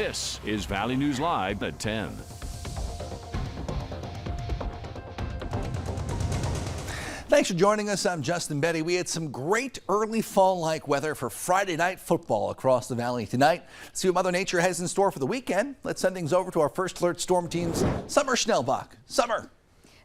This is Valley News Live at 10. Thanks for joining us. I'm Justin Betty. We had some great early fall-like weather for Friday night football across the valley tonight. See what Mother Nature has in store for the weekend. Let's send things over to our First Alert Storm Team's Summer Schnellbach. Summer.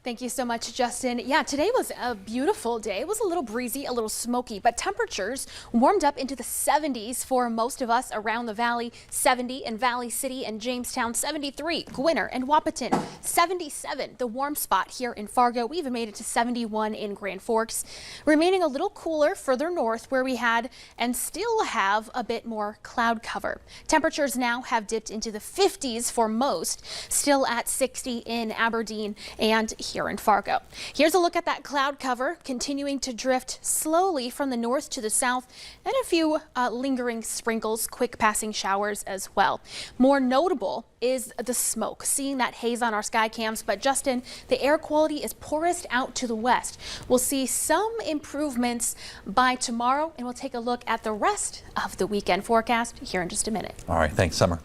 Thank you so much, Justin. Yeah, today was a beautiful day. It was a little breezy, a little smoky, but temperatures warmed up into the 70s for most of us around the valley. 70 in Valley City and Jamestown, 73 Gwinner and Wahpeton, 77 the warm spot here in Fargo. We even made it to 71 in Grand Forks. Remaining a little cooler further north where we had and still have a bit more cloud cover. Temperatures now have dipped into the 50s for most, still at 60 in Aberdeen and here in Fargo. Here's a look at that cloud cover continuing to drift slowly from the north to the south, and a few lingering sprinkles, quick passing showers as well. More notable is the smoke, seeing that haze on our sky cams. But Justin, the air quality is poorest out to the west. We'll see some improvements by tomorrow, and we'll take a look at the rest of the weekend forecast here in just a minute. All right, thanks, Summer.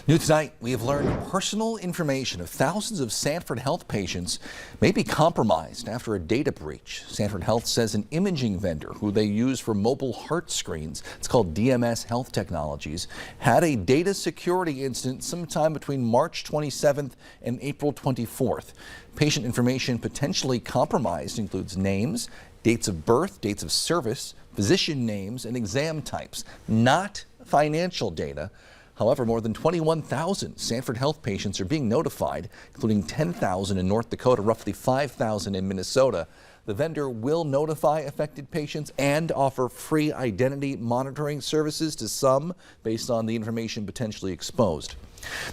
New tonight, we have learned personal information of thousands of Sanford Health patients may be compromised after a data breach. Sanford Health says an imaging vendor who they use for mobile heart screens, it's called DMS Health Technologies, had a data security incident sometime between March 27th and April 24th. Patient information potentially compromised includes names, dates of birth, dates of service, physician names, and exam types, not financial data. However, more than 21,000 Sanford Health patients are being notified, including 10,000 in North Dakota, roughly 5,000 in Minnesota. The vendor will notify affected patients and offer free identity monitoring services to some based on the information potentially exposed.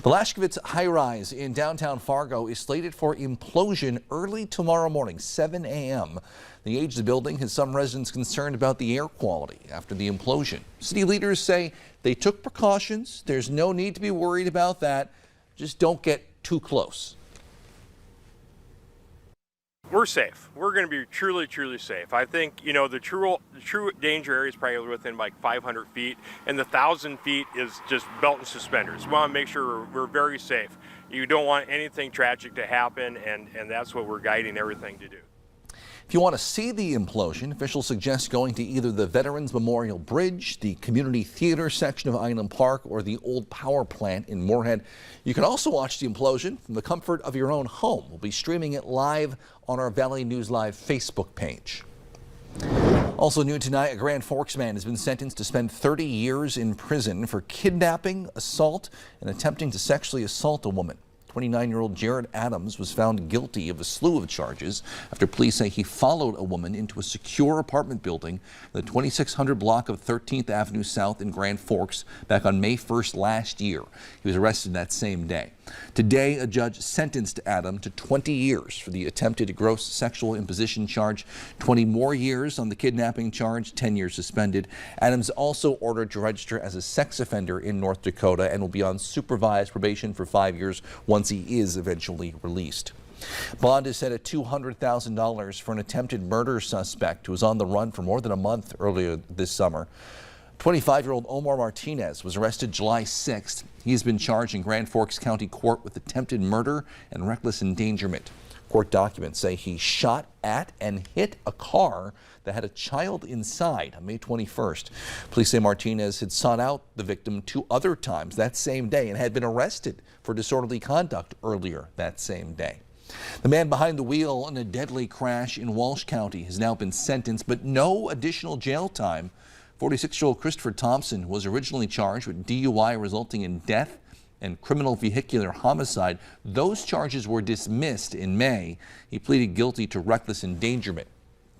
The Lashkovitz high-rise in downtown Fargo is slated for implosion early tomorrow morning, 7 a.m. The age of the building has some residents concerned about the air quality after the implosion. City leaders say they took precautions. There's no need to be worried about that. Just don't get too close. We're safe. We're going to be truly, truly safe. I think, the true danger area is probably within like 500 feet, and the 1,000 feet is just belt and suspenders. We want to make sure we're very safe. You don't want anything tragic to happen, and that's what we're guiding everything to do. If you want to see the implosion, officials suggest going to either the Veterans Memorial Bridge, the Community Theater section of Island Park, or the old power plant in Moorhead. You can also watch the implosion from the comfort of your own home. We'll be streaming it live on our Valley News Live Facebook page. Also new tonight, a Grand Forks man has been sentenced to spend 30 years in prison for kidnapping, assault, and attempting to sexually assault a woman. 29-year-old Jared Adams was found guilty of a slew of charges after police say he followed a woman into a secure apartment building, the 2600 block of 13th Avenue South in Grand Forks, back on May 1st last year. He was arrested that same day. Today, a judge sentenced Adam to 20 years for the attempted gross sexual imposition charge, 20 more years on the kidnapping charge, 10 years suspended. Adams also ordered to register as a sex offender in North Dakota and will be on supervised probation for 5 years once he is eventually released. Bond is set at $200,000 for an attempted murder suspect who was on the run for more than a month earlier this summer. 25-year-old Omar Martinez was arrested July 6th. He has been charged in Grand Forks County Court with attempted murder and reckless endangerment. Court documents say he shot at and hit a car that had a child inside on May 21st. Police say Martinez had sought out the victim 2 other times that same day and had been arrested for disorderly conduct earlier that same day. The man behind the wheel in a deadly crash in Walsh County has now been sentenced, but no additional jail time. 46-year-old Christopher Thompson was originally charged with DUI resulting in death and criminal vehicular homicide. Those charges were dismissed in May. He pleaded guilty to reckless endangerment.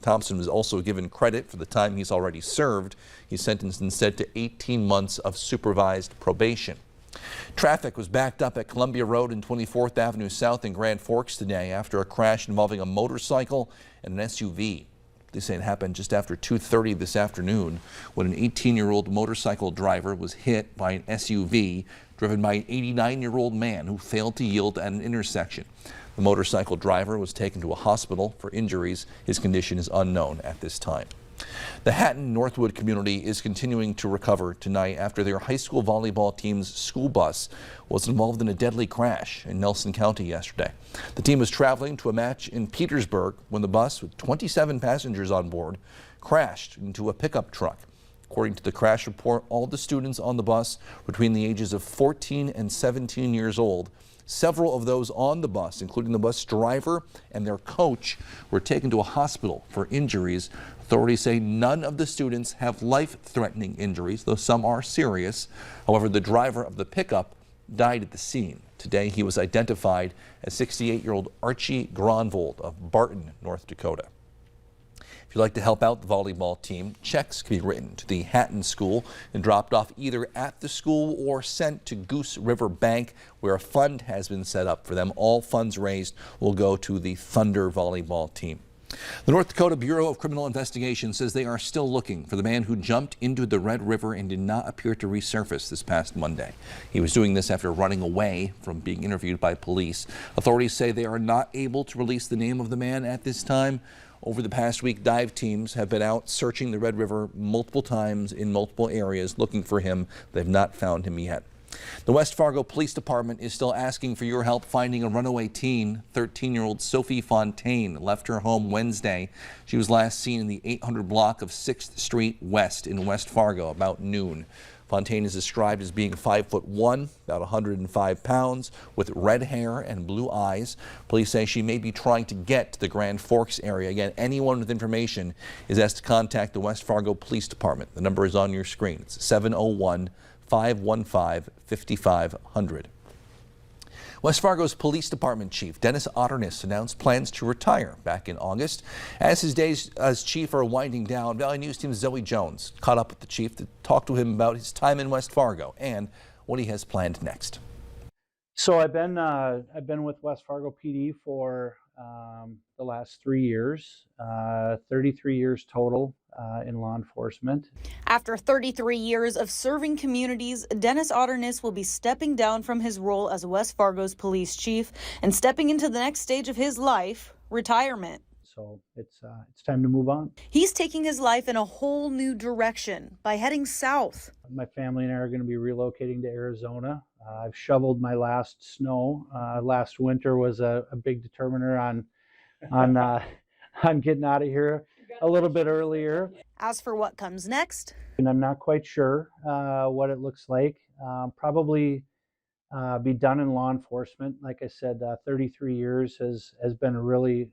Thompson was also given credit for the time he's already served. He's sentenced instead to 18 months of supervised probation. Traffic was backed up at Columbia Road and 24th Avenue South in Grand Forks today after a crash involving a motorcycle and an SUV. They say it happened just after 2:30 this afternoon when an 18-year-old motorcycle driver was hit by an SUV driven by an 89-year-old man who failed to yield at an intersection. The motorcycle driver was taken to a hospital for injuries. His condition is unknown at this time. The Hatton Northwood community is continuing to recover tonight after their high school volleyball team's school bus was involved in a deadly crash in Nelson County yesterday. The team was traveling to a match in Petersburg when the bus, with 27 passengers on board, crashed into a pickup truck. According to the crash report, all the students on the bus between the ages of 14 and 17 years old. Several of those on the bus, including the bus driver and their coach, were taken to a hospital for injuries. Authorities say none of the students have life-threatening injuries, though some are serious. However, the driver of the pickup died at the scene. Today, he was identified as 68-year-old Archie Gronvold of Barton, North Dakota. If you'd like to help out the volleyball team, checks can be written to the Hatton School and dropped off either at the school or sent to Goose River Bank, where a fund has been set up for them. All funds raised will go to the Thunder volleyball team. The North Dakota Bureau of Criminal Investigation says they are still looking for the man who jumped into the Red River and did not appear to resurface this past Monday. He was doing this after running away from being interviewed by police. Authorities say they are not able to release the name of the man at this time. Over the past week, dive teams have been out searching the Red River multiple times in multiple areas looking for him. They've not found him yet. The West Fargo Police Department is still asking for your help finding a runaway teen. 13-year-old Sophie Fontaine left her home Wednesday. She was last seen in the 800 block of 6th Street West in West Fargo about noon. Fontaine is described as being 5'1", about 105 pounds, with red hair and blue eyes. Police say she may be trying to get to the Grand Forks area. Again, anyone with information is asked to contact the West Fargo Police Department. The number is on your screen. It's 701-515-5500. West Fargo's Police Department Chief Dennis Otterness announced plans to retire back in August. As his days as chief are winding down, Valley News team Zoe Jones caught up with the chief to talk to him about his time in West Fargo and what he has planned next. So I've been with West Fargo PD for the last 3 years, 33 years total in law enforcement. After 33 years of serving communities, Dennis Otterness will be stepping down from his role as West Fargo's police chief and stepping into the next stage of his life, retirement. So it's time to move on. He's taking his life in a whole new direction by heading south. My family and I are going to be relocating to Arizona. I've shoveled my last snow. Last winter was a big determiner on getting out of here a little bit earlier. As for what comes next, and I'm not quite sure what it looks like. Probably be done in law enforcement. Like I said, 33 years has been a really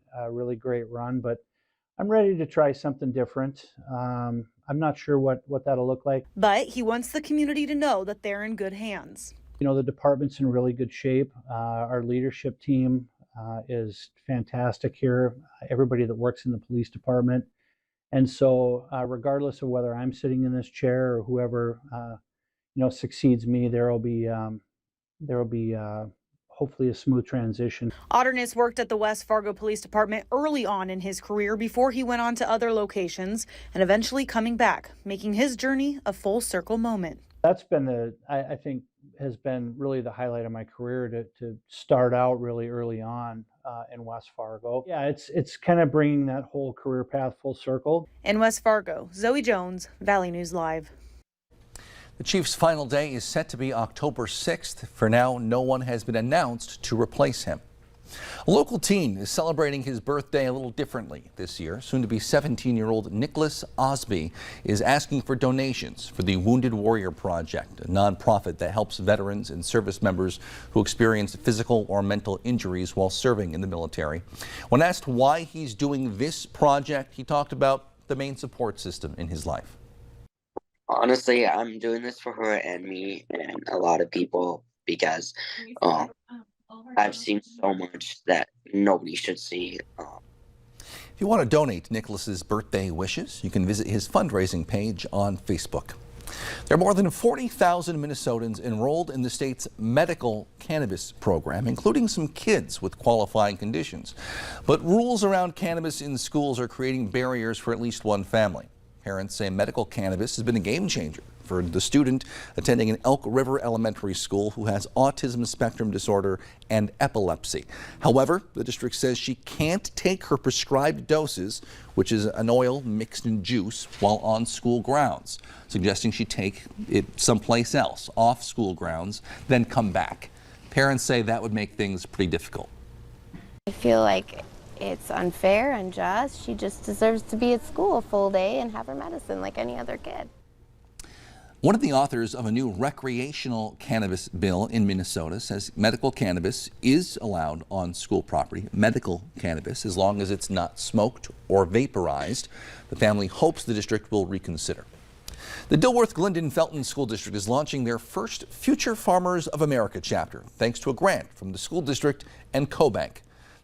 great run, but I'm ready to try something different. I'm not sure what that'll look like. But he wants the community to know that they're in good hands. You know, the department's in really good shape. Our leadership team is fantastic here. Everybody that works in the police department. And so regardless of whether I'm sitting in this chair or whoever, succeeds me, there will be hopefully a smooth transition. Otterness worked at the West Fargo Police Department early on in his career before he went on to other locations and eventually coming back, making his journey a full circle moment. That's been I think has been really the highlight of my career to start out really early on in West Fargo. Yeah, it's kind of bringing that whole career path full circle. In West Fargo, Zoe Jones, Valley News Live. The chief's final day is set to be October 6th. For now, no one has been announced to replace him. A local teen is celebrating his birthday a little differently this year. Soon-to-be 17-year-old Nicholas Osby is asking for donations for the Wounded Warrior Project, a nonprofit that helps veterans and service members who experience physical or mental injuries while serving in the military. When asked why he's doing this project, he talked about the main support system in his life. Honestly, I'm doing this for her and me and a lot of people because I've seen so much that nobody should see. If you want to donate to Nicholas's birthday wishes, you can visit his fundraising page on Facebook. There are more than 40,000 Minnesotans enrolled in the state's medical cannabis program, including some kids with qualifying conditions. But rules around cannabis in schools are creating barriers for at least one family. Parents say medical cannabis has been a game changer for the student attending an Elk River Elementary School who has autism spectrum disorder and epilepsy. However, the district says she can't take her prescribed doses, which is an oil mixed in juice, while on school grounds, suggesting she take it someplace else, off school grounds, then come back. Parents say that would make things pretty difficult. I feel like it's unfair, unjust. She just deserves to be at school a full day and have her medicine like any other kid. One of the authors of a new recreational cannabis bill in Minnesota says medical cannabis is allowed on school property, medical cannabis, as long as it's not smoked or vaporized. The family hopes the district will reconsider. The Dilworth Glendon Felton School District is launching their first Future Farmers of America chapter, thanks to a grant from the school district and CoBank.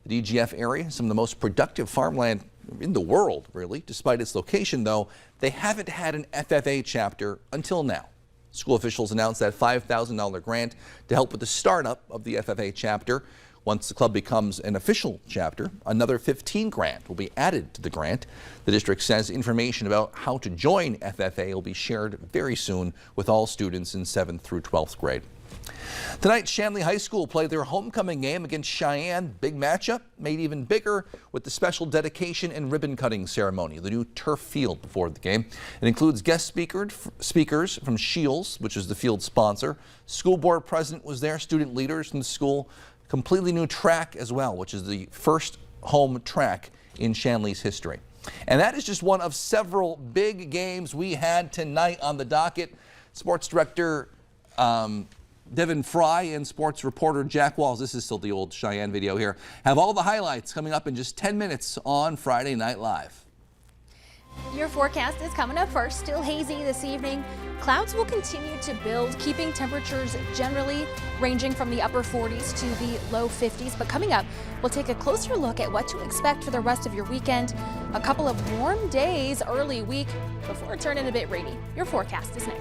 The DGF area has some of the most productive farmland in the world, really. Despite its location, though, they haven't had an FFA chapter until now. School officials announced that $5,000 grant to help with the startup of the FFA chapter. Once the club becomes an official chapter, another $15,000 will be added to the grant. The district says information about how to join FFA will be shared very soon with all students in 7th through 12th grade. Tonight, Shanley High School played their homecoming game against Cheyenne. Big matchup, made even bigger with the special dedication and ribbon cutting ceremony, the new turf field before the game. It includes guest speakers from Shields, which is the field sponsor. School board president was there, student leaders from the school. Completely new track as well, which is the first home track in Shanley's history. And that is just one of several big games we had tonight on the docket. Sports director Devin Fry and sports reporter Jack Walls, this is still the old Cheyenne video here, have all the highlights coming up in just 10 minutes on Friday Night Live. Your forecast is coming up first. Still hazy this evening. Clouds will continue to build, keeping temperatures generally ranging from the upper 40s to the low 50s. But coming up, we'll take a closer look at what to expect for the rest of your weekend. A couple of warm days early week before it turning a bit rainy. Your forecast is next.